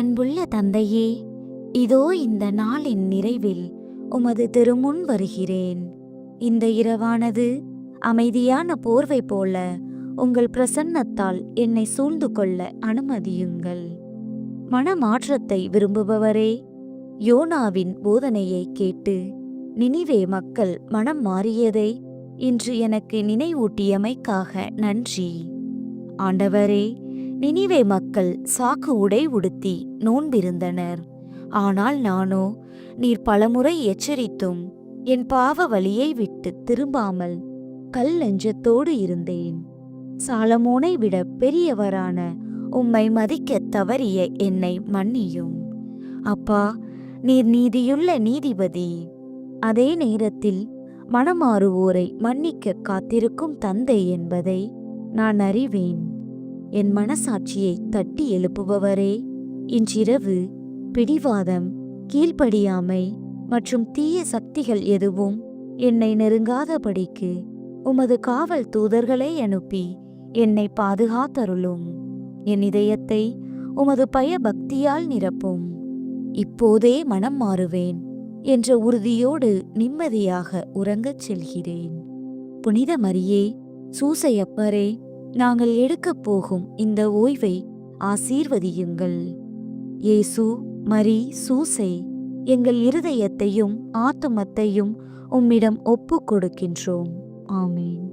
அன்புள்ள தந்தையே, இதோ இந்த நாளின் நிறைவில் உமது திருமுன் வருகிறேன். இந்த இரவானது அமைதியான போர்வை போல உங்கள் பிரசன்னத்தால் என்னை சூழ்ந்து கொள்ள அனுமதியுங்கள். மனமாற்றத்தை விரும்புபவரே, யோனாவின் போதனையை கேட்டு நினிவே மக்கள் மனம் மாறியதை இன்று எனக்கு நினைவூட்டியமைக்காக நன்றி. ஆண்டவரே, நினிவே மக்கள் சாக்கு உடை உடுத்தி நோன்பிருந்தனர். ஆனால் நானோ நீர் பலமுறை எச்சரித்தும் என் பாவ வழியை விட்டு திரும்பாமல் கல் நெஞ்சத்தோடு இருந்தேன். சாலமோனை விட பெரியவரான உம்மை மதிக்க தவறிய என்னை மன்னியும். அப்பா, நீர் நீதியுள்ள நீதிபதி. அதே நேரத்தில் மனமாறுவோரை மன்னிக்க காத்திருக்கும் தந்தை என்பதை நான் அறிவேன். என் மனசாட்சியை தட்டி எழுப்புபவரே, இன்றிரவு பிடிவாதம், கீழ்ப்படியாமை மற்றும் தீய சக்திகள் எதுவும் என்னை நெருங்காதபடிக்கு உமது காவல் தூதர்களை அனுப்பி என்னை பாதுகாத்தருளும். என் இதயத்தை உமது பயபக்தியால் நிரப்பும். இப்போதே மனம் மாறுவேன் என்ற உறுதியோடு நிம்மதியாக உறங்கச் செல்கிறேன். புனித மரியே, சூசையப்பரே, நாங்கள் எடுக்கப் போகும் இந்த ஓய்வை ஆசீர்வதியுங்கள். இயேசு, மரி, சூசை, எங்கள் இருதயத்தையும் ஆத்துமத்தையும் உம்மிடம் ஒப்புக் கொடுக்கின்றோம். ஆமேன்.